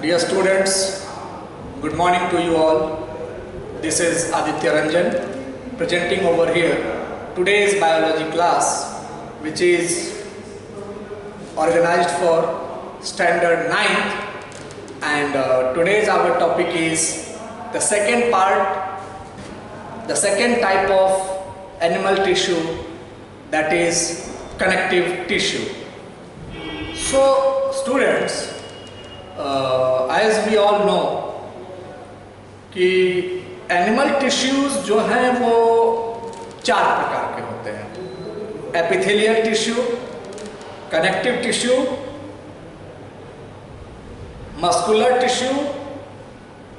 Dear students, good morning to you all. This is Aditya Ranjan presenting over here today's biology class, which is organized for standard 9th, and today's our topic is the second part, the second type of animal tissue, that is connective tissue. So students, as we all know कि animal tissues जो हैं वो 4 प्रकार के होते हैं: epithelial tissue, connective tissue, muscular tissue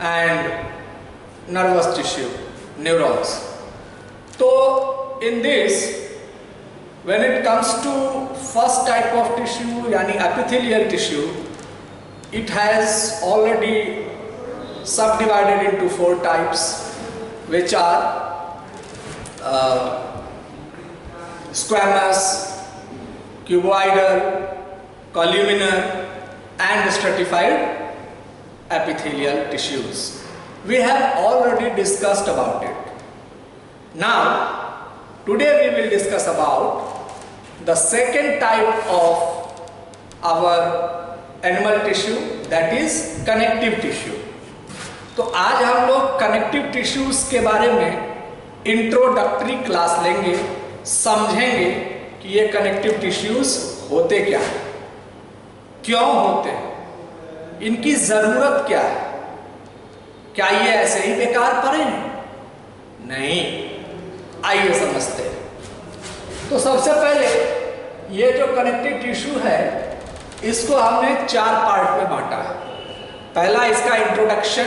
and nervous tissue, neurons. तो in this when it comes to first type of tissue यानी epithelial tissue, it has already subdivided into 4 types, which are squamous, cuboidal, columnar and stratified epithelial tissues. We have already discussed about it. Now today we will discuss about the second type of our animal tissue, that is connective tissue. तो आज हम लोग connective tissues के बारे में introductory class लेंगे, समझेंगे कि ये कनेक्टिव टिश्यूज होते क्या है, क्यों होते हैं, इनकी जरूरत क्या है, क्या ये ऐसे ही बेकार पड़े हैं? नहीं, आइए समझते हैं. तो सबसे पहले ये जो कनेक्टिव टिश्यू है इसको हमने 4 पार्ट में बांटा है. पहला इसका इंट्रोडक्शन,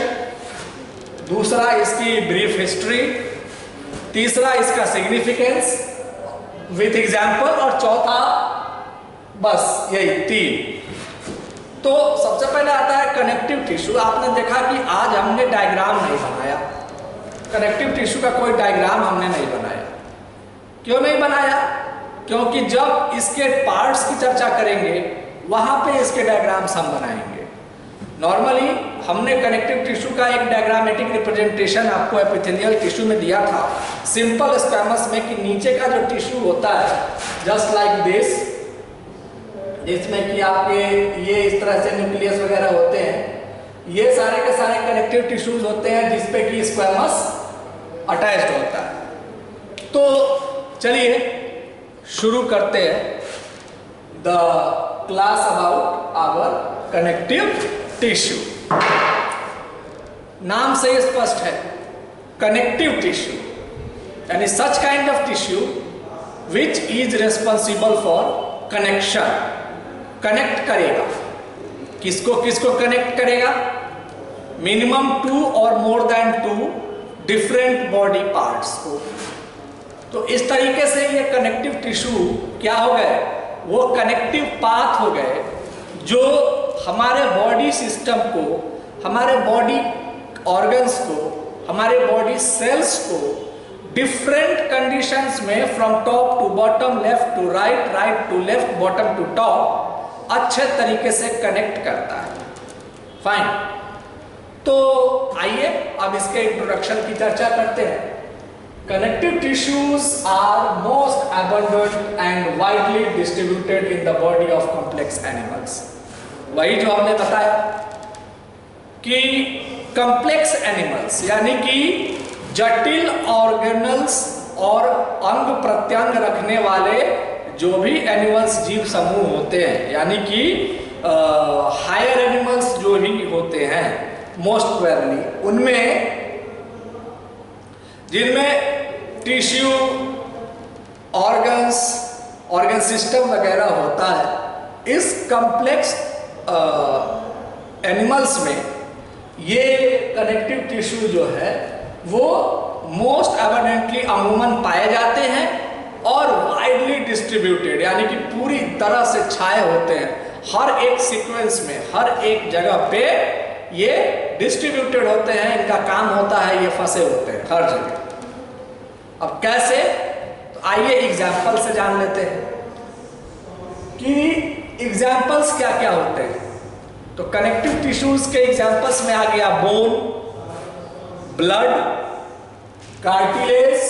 दूसरा इसकी ब्रीफ हिस्ट्री, तीसरा इसका सिग्निफिकेंस विथ एग्जाम्पल, और चौथा बस यही 3. तो सबसे पहले आता है कनेक्टिव टिश्यू. आपने देखा कि आज हमने डायग्राम नहीं बनाया, कनेक्टिव टिश्यू का कोई डायग्राम हमने नहीं बनाया. क्यों नहीं बनाया? क्योंकि जब इसके पार्ट्स की चर्चा करेंगे वहां पे इसके डायग्राम्स हम बनाएंगे. नॉर्मली हमने कनेक्टिव टिश्यू का एक डायग्रामेटिक रिप्रेजेंटेशन आपको एपिथेलियल टिश्यू में दिया था, सिंपल स्क्वैमस में, कि नीचे का जो टिश्यू होता है जस्ट लाइक दिस, जिसमें कि आपके ये इस तरह से न्यूक्लियस वगैरह होते हैं, ये सारे के सारे कनेक्टिव टिश्यूज होते हैं जिसपे कि स्क्वैमस अटैच्ड होता है. तो चलिए शुरू करते हैं the class about our connective tissue. नाम से स्पष्ट है, कनेक्टिव टिश्यू यानी such kind of tissue which is responsible for connection. Connect करेगा, किसको किसको कनेक्ट करेगा? मिनिमम 2 और more than 2 different body parts को. तो इस तरीके से ये कनेक्टिव टिश्यू क्या हो गए? वो कनेक्टिव पाथ हो गए जो हमारे बॉडी सिस्टम को, हमारे बॉडी ऑर्गन्स को, हमारे बॉडी सेल्स को डिफरेंट कंडीशंस में from top to bottom, left to right, right to left, bottom to top अच्छे तरीके से कनेक्ट करता है. फाइन. तो आइए अब इसके इंट्रोडक्शन की चर्चा करते हैं. Connective tissues are most abundant and widely distributed in the body of complex animals. वही जो हमने बताया कि complex animals यानी कि जटिल ऑर्गेनल्स और अंग प्रत्यंग रखने वाले जो भी एनिमल्स, जीव समूह होते हैं, यानी कि हायर एनिमल्स जो भी होते हैं मोस्ट प्रोबेबली, उनमें जिनमें टिश्यू, ऑर्गन्स, ऑर्गन सिस्टम वगैरह होता है, इस कॉम्प्लेक्स एनिमल्स में ये कनेक्टिव टिश्यू जो है वो मोस्ट एबंडेंटली अमूमन पाए जाते हैं और वाइडली डिस्ट्रीब्यूटेड यानी कि पूरी तरह से छाए होते हैं. हर एक सीक्वेंस में, हर एक जगह पे ये डिस्ट्रीब्यूटेड होते हैं. इनका काम होता है ये फंसे होते हैं हर जगह. अब कैसे? तो आइए एग्जाम्पल से जान लेते हैं कि एग्जाम्पल्स क्या क्या होते हैं. तो कनेक्टिव टिश्यूज के एग्जांपल्स में आ गया bone, blood, cartilage,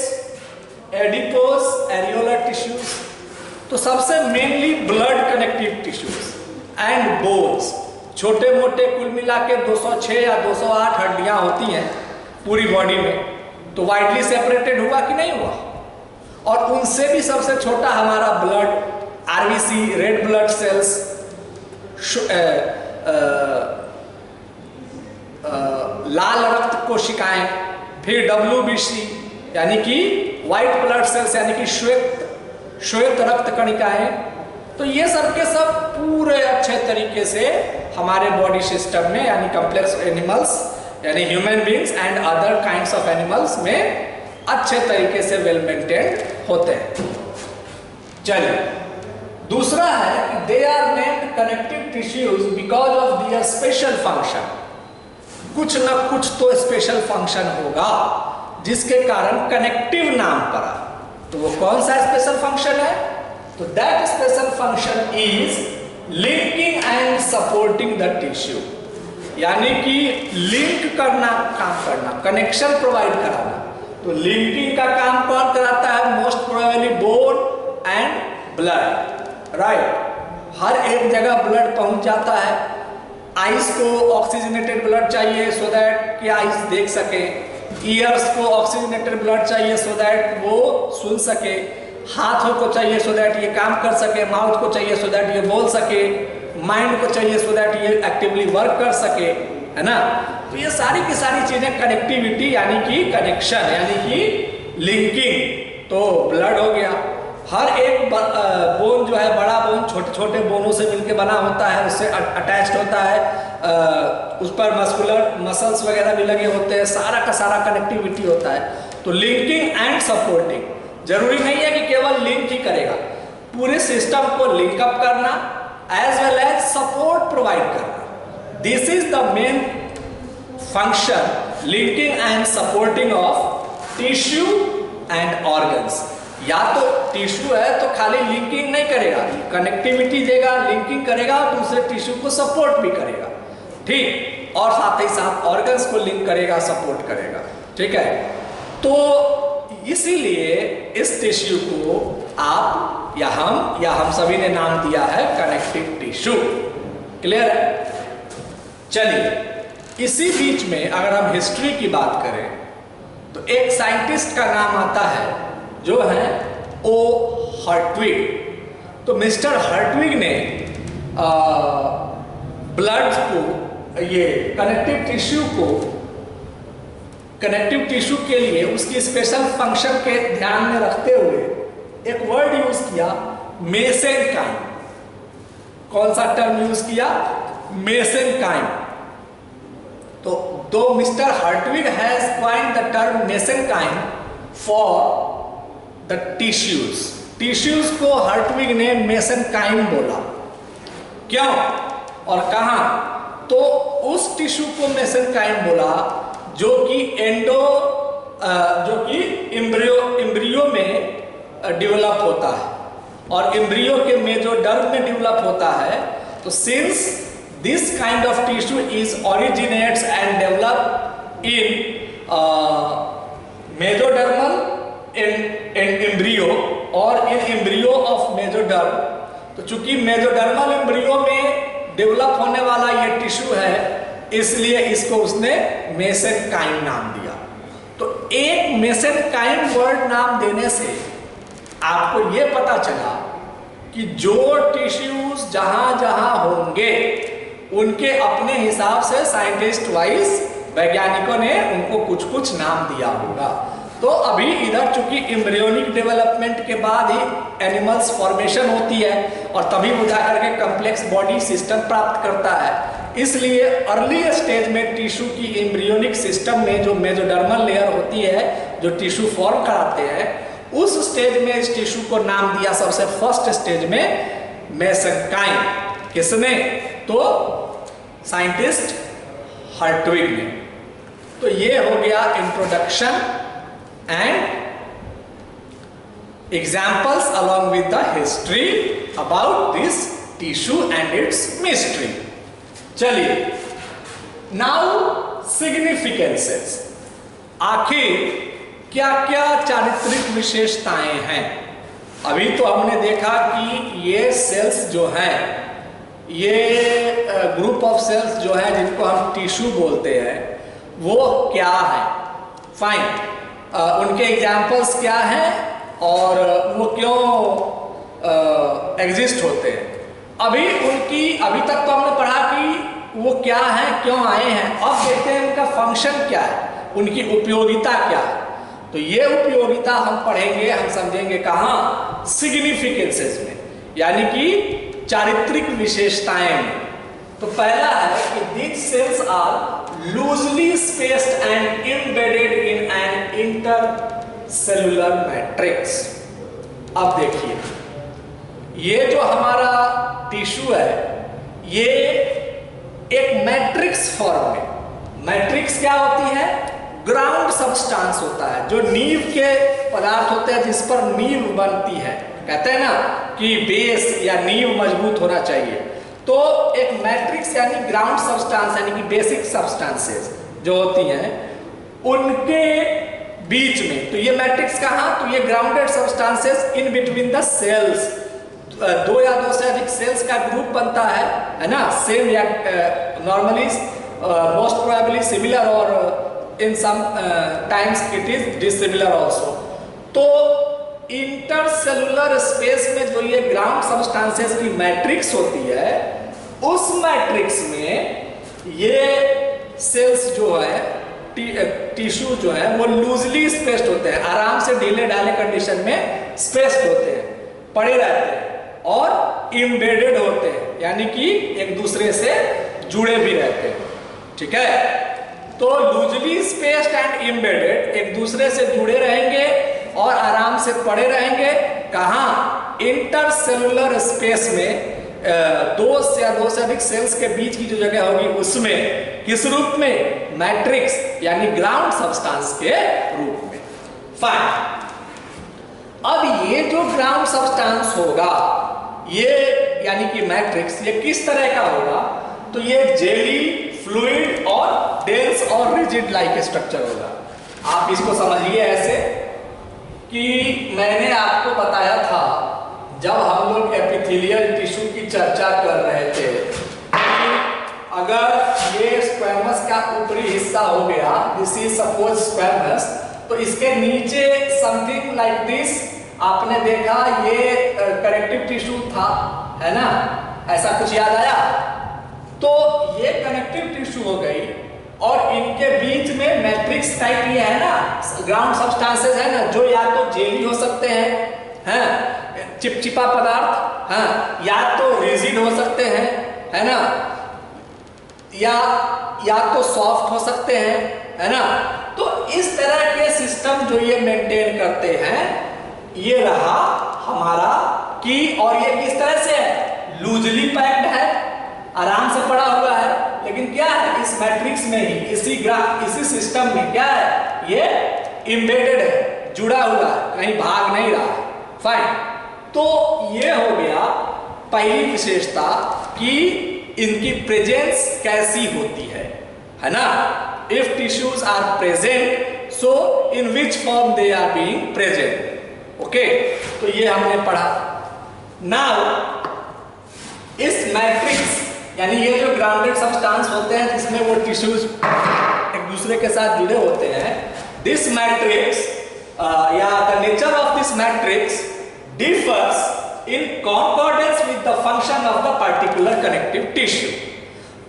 adipose, areolar tissues. तो सबसे mainly blood connective tissues and bones, छोटे मोटे कुल मिला के 206 या 208 हड्डियां होती हैं पूरी बॉडी में। तो वाइडली सेपरेटेड हुआ कि नहीं हुआ? और उनसे भी सबसे छोटा हमारा blood, RBC, red blood cells, लाल रक्त कोशिकाएं, फिर WBC यानी कि व्हाइट ब्लड सेल्स यानी कि श्वेत रक्त कणिकाएं। तो ये सब के सब पूरे अच्छे तरीके से हमारे बॉडी सिस्टम में यानी कॉम्प्लेक्स एनिमल्स यानी human beings and other kinds of animals में अच्छे तरीके से वेल मेंटेन्ड होते हैं। चलिए, दूसरा है कि they are named connective tissues because of their special function. कुछ न कुछ तो स्पेशल फंक्शन होगा जिसके कारण कनेक्टिव नाम पड़ा। तो वो कौन सा स्पेशल फंक्शन है? तो that special function is linking and supporting the tissue, यानी कि लिंक करना, काम करना, कनेक्शन प्रोवाइड कराना। तो लिंकिंग का काम कौन कराता है? Most probably bone and blood, right. हर एक जगह ब्लड पहुंच जाता है। आइस को ऑक्सीजनेटेड ब्लड चाहिए सो दैट कि आइस देख सके, ईयर्स को ऑक्सीजनेटेड ब्लड चाहिए सो दैट वो सुन सके, हाथों को चाहिए सो दैट ये काम कर सके, माउथ को चाहिए सो दैट ये बोल सके, माइंड को चाहिए सो दैट ये एक्टिवली वर्क कर सके, है ना। तो ये सारी की सारी चीजें कनेक्टिविटी यानी कि कनेक्शन यानी कि लिंकिंग। तो ब्लड हो गया, हर एक बोन जो है, बड़ा बोन छोटे छोटे बोनों से मिलके बना होता है, उससे अटैच्ड होता है, उस पर मस्कुलर मसल्स वगैरह भी लगे होते हैं, सारा का सारा कनेक्टिविटी होता है। तो लिंकिंग एंड सपोर्टिंग, जरूरी नहीं है कि केवल लिंक ही करेगा, पूरे सिस्टम को लिंकअप करना as well as support provide करना। This is the main function, linking and supporting of tissue and organs. या तो टिश्यू है तो खाली लिंकिंग नहीं करेगा, कनेक्टिविटी देगा, लिंकिंग करेगा, दूसरे टिश्यू को सपोर्ट भी करेगा, ठीक, और साथ ही साथ ऑर्गन्स को लिंक करेगा, सपोर्ट करेगा, ठीक है। तो इसीलिए इस टिश्यू को आप या हम सभी ने नाम दिया है कनेक्टिव टिश्यू। क्लियर है? चलिए, इसी बीच में अगर हम हिस्ट्री की बात करें तो एक साइंटिस्ट का नाम आता है जो है ओ हर्टविग। तो मिस्टर हर्टविग ने ब्लड को, ये कनेक्टिव टिश्यू के लिए उसकी स्पेशल फंक्शन के ध्यान में रखते हुए एक वर्ड यूज किया, मेसेनकाइम। कौन सा टर्म यूज किया? मेसेनकाइम। तो दो mister हर्टविग has coined the term mesenchyme for the tissues को हर्टविग ने मेसेनकाइम बोला। क्यों और कहां? तो उस टिश्यू को मेसेनकाइम बोला जो कि एम्ब्रियो में डेवलप होता है और एम्ब्रियो के मेजोडर्म में डेवलप होता है। तो since this kind of tissue is originates and develop in mesodermal embryo और इन एम्ब्रियो ऑफ मेजोडर्म, तो चूंकि मेजोडर्मल एम्ब्रियो में डेवलप होने वाला ये टिश्यू है, इसलिए इसको उसने मेसेनकाइम नाम दिया। तो एक मेसेनकाइम वर्ड नाम देने से आपको ये पता चला कि जो टिश्यूज जहां जहां होंगे उनके अपने हिसाब से साइंटिस्ट वाइज वैज्ञानिकों ने उनको कुछ कुछ नाम दिया होगा। तो अभी इधर चूंकि एम्ब्रियोनिक डेवलपमेंट के बाद ही एनिमल्स फॉर्मेशन होती है और तभी वो जाकर के कॉम्प्लेक्स बॉडी सिस्टम प्राप्त करता है, इसलिए अर्ली स्टेज में टिश्यू की एम्ब्रियोनिक सिस्टम में जो मेजोडर्मल लेयर होती है, जो टिश्यू फॉर्म कराते हैं, उस स्टेज में इस टिश्यू को नाम दिया सबसे फर्स्ट स्टेज में मेसेनकाइम। किसने? तो साइंटिस्ट हर्टविग ने। तो ये हो गया introduction and examples along with the history about this tissue and its mystery. चलिए, नाउ सिग्निफिकेंसेस, आखिर क्या क्या चारित्रिक विशेषताएं हैं। अभी तो हमने देखा कि ये सेल्स जो हैं, ये ग्रुप ऑफ सेल्स जो है जिनको हम टिश्यू बोलते हैं, वो क्या है, फाइन, उनके एग्जाम्पल्स क्या हैं और वो क्यों एग्जिस्ट होते हैं। अभी तक तो हमने पढ़ा कि वो क्या है, क्यों आए हैं। अब देखते हैं उनका फंक्शन क्या है, उनकी उपयोगिता क्या है। तो ये उपयोगिता हम पढ़ेंगे, हम समझेंगे कहाँ, सिग्निफिकेंसेस में, यानी कि चारित्रिक विशेषताएं में। तो पहला है कि these cells are loosely spaced and embedded in an intercellular matrix। अब देखिए, ये जो हमारा टिश्यू है, ये एक मैट्रिक्स फॉर्म में, मैट्रिक्स क्या होती है, ग्राउंड सब्सटेंस होता है, जो नींव के पदार्थ होते हैं जिस पर नींव बनती है। कहते हैं ना कि बेस या नींव मजबूत होना चाहिए। तो एक मैट्रिक्स यानी ग्राउंड सब्सटेंस यानी कि बेसिक सब्सटेंसेस जो होती हैं, उनके बीच में, तो ये मैट्रिक्स कहाँ, तो ये grounded substances in between the cells, दो या दो से अधिक सेल्स का ग्रुप बनता है ना, सेम या नॉर्मली मोस्ट प्रोबेबली सिमिलर और in some times it is dissimilar also। तो इंटरसेलुलर स्पेस में जो ये ग्राउंड सब्सटेंसेस की मैट्रिक्स होती है, उस मैट्रिक्स में ये सेल्स जो है, टिश्यू जो है, वो लूजली स्पेस्ड होते हैं, आराम से ढीले ढाले कंडीशन में स्पेस्ड होते हैं, पड़े रहते हैं और इम्बेडेड होते हैं, यानी कि एक दूसरे से जुड़े भी रहते हैं। ठीक है, तो लूजली स्पेस्ड एंड एम्बेडेड, एक दूसरे से जुड़े रहेंगे और आराम से पड़े रहेंगे। कहाँ, इंटरसेलुलर स्पेस में, दो से अधिक सेल्स के बीच की जो जगह होगी उसमें, किस रूप में, मैट्रिक्स यानी ग्राउंड सब्सटेंस के रूप में। फाइन, अब ये जो ग्राउंड सब्सटेंस होगा, ये यानी कि मैट्रिक्स, ये किस तरह का होगा, तो ये जेली, फ्लूइड और डेंस और रिजिड लाइक स्ट्रक्चर होगा। आप इसको समझिए ऐसे कि मैंने आपको बताया था जब हम लोग एपिथेलियल टिश्यू की चर्चा कर रहे थे कि अगर ये स्क्वैमस का ऊपरी हिस्सा हो गया, दिस इज सपोज स्क्वैमस, तो इसके नीचे समथिंग लाइक दिस आपने देखा, ये कनेक्टिव टिश्यू था, है ना, ऐसा कुछ याद आया। तो ये कनेक्टिव टिश्यू हो गई और इनके बीच में मैट्रिक्स टाइप ये है ना, ग्राउंड सब्सटेंसेस है ना, जो या तो जेली हो सकते हैं, चिपचिपा पदार्थ, हाँ, या तो रिजिड हो सकते हैं, है ना, या तो सॉफ्ट हो सकते हैं, है ना। तो इस तरह के सिस्टम जो ये मेंटेन करते हैं, ये रहा हमारा की, और ये किस तरह से है, लूजली पैक्ड है, आराम से पड़ा हुआ है, लेकिन क्या है, इस मैट्रिक्स में ही, इसी सिस्टम में क्या है, ये एम्बेडेड है, जुड़ा हुआ है, कहीं भाग नहीं रहा है। फाइन, तो ये हो गया पहली विशेषता कि इनकी प्रेजेंस कैसी होती है ना। If tissues are present, so in which form they are being present. Okay, तो ये हमने पढ़ा। नाउ इस मैट्रिक्स यानी ये जो ग्राउंडेड सब्सटेंस होते हैं जिसमें वो टिश्यूज एक दूसरे के साथ जुड़े होते हैं, दिस मैट्रिक्स या the nature of this matrix differs in कॉन्कॉर्डेंस with the function of the particular connective tissue.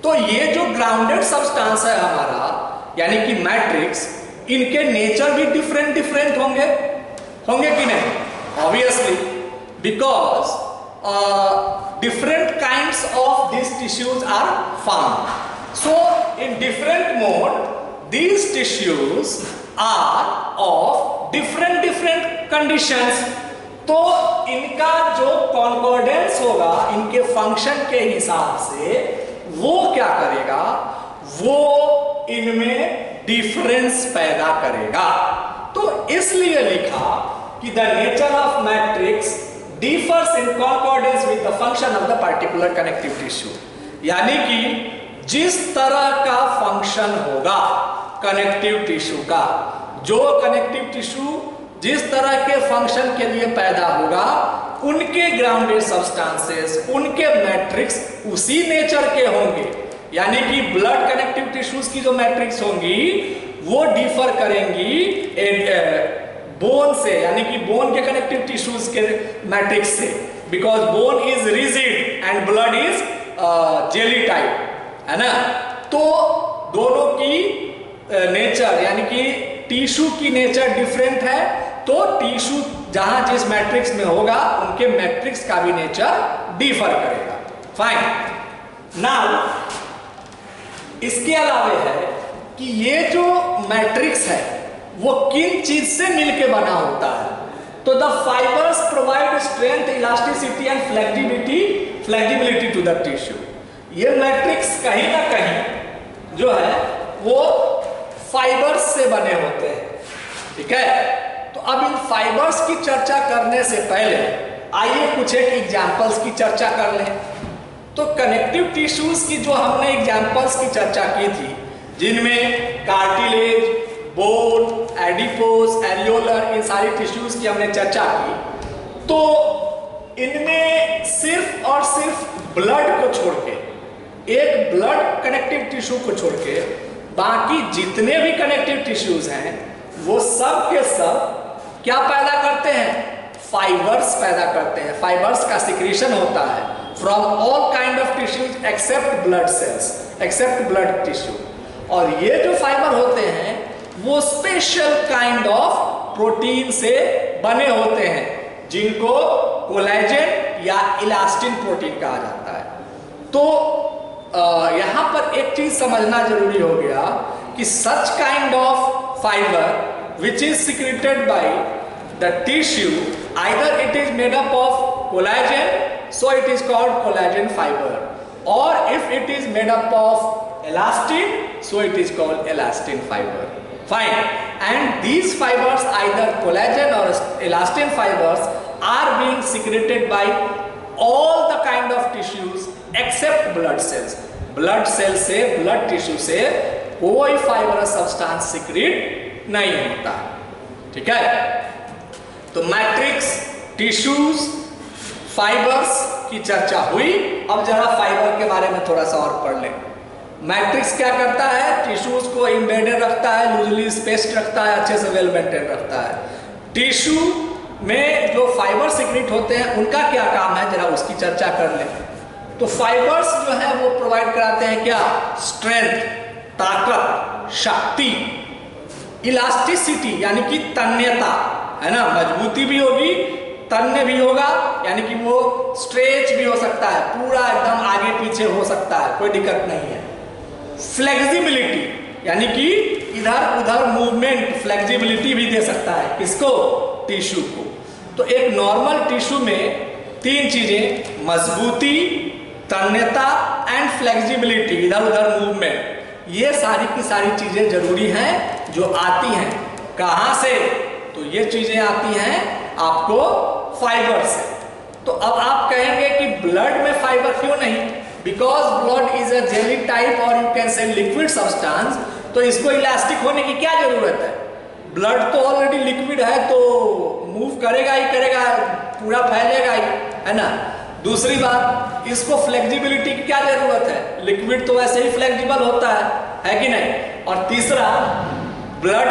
तो ये जो ग्राउंडेड सब्सटेंस है हमारा, यानी कि मैट्रिक्स, इनके नेचर भी डिफरेंट होंगे कि नहीं, obviously, because different kinds of these tissues are found. So in different mode, these tissues are of different conditions। तो इनका जो कॉन्कॉर्डेंस होगा इनके फंक्शन के हिसाब से, वो क्या करेगा, वो इनमें डिफरेंस पैदा करेगा। तो इसलिए लिखा कि the nature of matrix differs in concordance with the function of the particular connective tissue। यानी कि जिस तरह का फंक्शन होगा कनेक्टिव टिश्यू का, जो कनेक्टिव टिश्यू जिस तरह के फंक्शन के लिए पैदा होगा, उनके ग्राउंडेड सब्सटेंसेस, उनके मैट्रिक्स उसी नेचर के होंगे। यानी कि ब्लड कनेक्टिव टिश्यूज की जो मैट्रिक्स होंगी वो डिफर करेंगी बोन से, यानी कि बोन के कनेक्टिव टिश्यूज के मैट्रिक्स से, because bone is rigid and blood is jelly type, है ना। तो दोनों की नेचर यानी कि टिश्यू की नेचर डिफरेंट है, तो टिश्यू जहां जिस मैट्रिक्स में होगा उनके मैट्रिक्स का भी नेचर डिफर करेगा। फाइन। नाउ इसके अलावे है कि ये जो मैट्रिक्स है वो किन चीज से मिलके बना होता है। तो the fibres provide strength, elasticity and flexibility to the tissue. ये मैट्रिक्स कहीं ना कहीं जो है वो फाइबर्स से बने होते हैं, ठीक है। तो अब इन फाइबर्स की चर्चा करने से पहले आइए कुछ एक एग्जांपल्स की चर्चा कर लें। तो कनेक्टिव टिश्यूज की जो हमने एग्जांपल्स की चर्चा की थी, जिनमें कार्टिलेज, बोन, एडिपोज, एरियोलर, इन सारी टिश्यूज की हमने चर्चा की, तो इनमें सिर्फ और सिर्फ ब्लड को छोड़ के, एक ब्लड कनेक्टिव टिश्यू को छोड़ के बाकी जितने भी कनेक्टिव टिश्यूज हैं वो सब के सब क्या पैदा करते हैं? फाइबर्स पैदा करते हैं। फाइबर्स का सिक्रीशन होता है from all kind of tissues except blood cells, except blood tissue. और ये जो फाइबर होते हैं वो स्पेशल काइंड ऑफ प्रोटीन से बने होते हैं, जिनको कोलेजन या इलास्टिन प्रोटीन कहा जाता है। तो यहां पर एक चीज समझना जरूरी हो गया कि सच kind of fibre which is secreted by the tissue, either it is made up of collagen, so it is called collagen fiber, or if it is made up of elastin, so it is called elastin fiber. Fine. And these fibers, either collagen or elastin fibers, are being secreted by all the kind of tissues except blood cells. blood cells से, blood tissue से कोई fibrous substance secrete नहीं होता, ठीक है। तो matrix, tissues, fibres की चर्चा हुई। अब जरा फाइबर के बारे में थोड़ा सा और पढ़ लें। मैट्रिक्स क्या करता है? टिश्यूज को इम्बेडेड रखता है, लूजली स्पेस्ड रखता है, अच्छे से वेल मेंटेन रखता है। टिश्यू में जो फाइबर सिक्रेट होते हैं उनका क्या काम है, जरा उसकी चर्चा कर लें। तो फाइबर्स जो है वो प्रोवाइड कराते हैं क्या? स्ट्रेंथ, ताकत, शक्ति, इलास्टिसिटी यानी कि तन्यता, है ना, मजबूती भी होगी, तन्य भी होगा, यानी कि वो स्ट्रेच भी हो सकता है, पूरा एकदम आगे पीछे हो सकता है, कोई दिक्कत नहीं है। फ्लेक्सिबिलिटी यानी कि इधर उधर मूवमेंट, फ्लेक्सिबिलिटी भी दे सकता है, किसको? टिश्यू को। तो एक नॉर्मल टिश्यू में तीन चीजें, मजबूती, तन्यता एंड फ्लेक्सिबिलिटी, इधर उधर मूवमेंट, ये सारी की सारी चीजें जरूरी हैं जो आती हैं कहां से? तो ये चीजें आती हैं आपको फाइबर से। तो अब आप कहेंगे कि ब्लड में फाइबर क्यों नहीं? Because blood is a jelly type और you can say liquid substance, तो इसको इलास्टिक होने की क्या जरूरत है? ब्लड तो ऑलरेडी लिक्विड है, तो मूव करेगा ही करेगा, पूरा फैलेगा ही, है ना। दूसरी बात, इसको फ्लेक्सिबिलिटी की क्या जरूरत है? लिक्विड तो वैसे ही फ्लेक्सिबल होता है कि नहीं। और तीसरा, ब्लड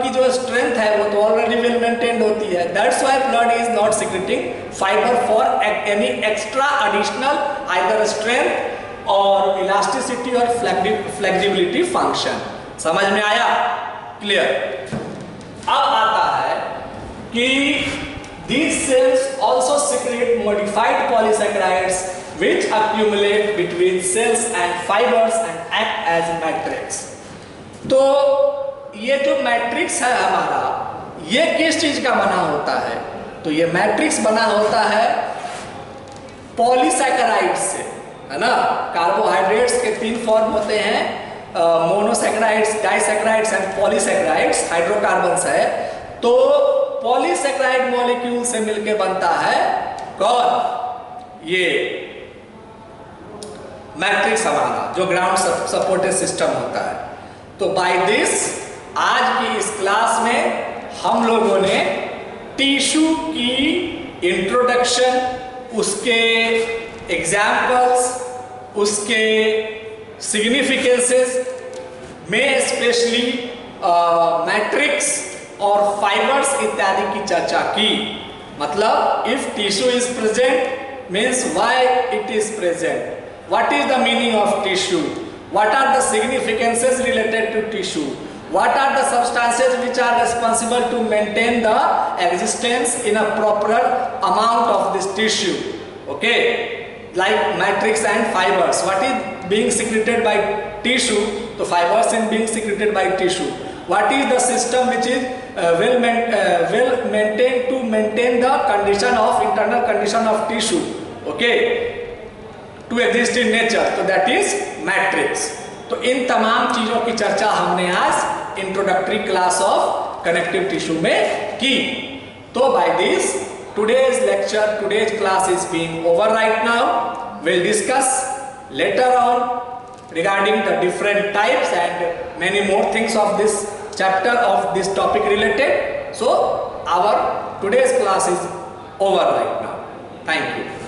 की जो स्ट्रेंथ है वो तो ऑलरेडी वेल मेंटेन्ड होती है। That's why blood is not secreting fibre for any extra additional either strength और इलास्टिसिटी और फ्लेक्सिबिलिटी फंक्शन। समझ में आया? क्लियर। अब आता है कि these cells also secrete modified polysaccharides which accumulate between cells and fibers and act as matrix. तो ये जो मैट्रिक्स है हमारा, ये किस चीज का बना होता है? तो ये मैट्रिक्स बना होता है पॉलीसैकेराइड से, है ना। कार्बोहाइड्रेट्स के तीन फॉर्म होते हैं, monosaccharides, disaccharides and polysaccharides, hydrocarbons है। तो पॉलीसैकेराइड मॉलिक्यूल से मिलके बनता है कौन? ये मैट्रिक्स हमारा जो ग्राउंड सपोर्टेड सिस्टम होता है। तो बाय दिस आज की इस क्लास में हम लोगों ने टिश्यू की इंट्रोडक्शन, उसके एग्जाम्पल्स, उसके सिग्निफिकेंसेस में स्पेशली मैट्रिक्स और फाइबर्स इत्यादि की चर्चा की। मतलब if tissue is present means why it is present, what is the meaning of tissue, what are the significances related to tissue, what are the substances which are responsible to maintain the existence in a proper amount of this tissue. Okay, like matrix and fibers, what is being secreted by tissue, so fibers in being secreted by tissue. What is the system which is will maintain to maintain the condition of internal condition of tissue, okay, to exist in nature, so that is matrix. तो इन तमाम चीजों की चर्चा हमने आज introductory class of connective tissue में की। तो by this today's lecture, today's class is being over right now. We'll discuss later on regarding the different types and many more things of this chapter of this topic related. So our today's class is over right now. Thank you.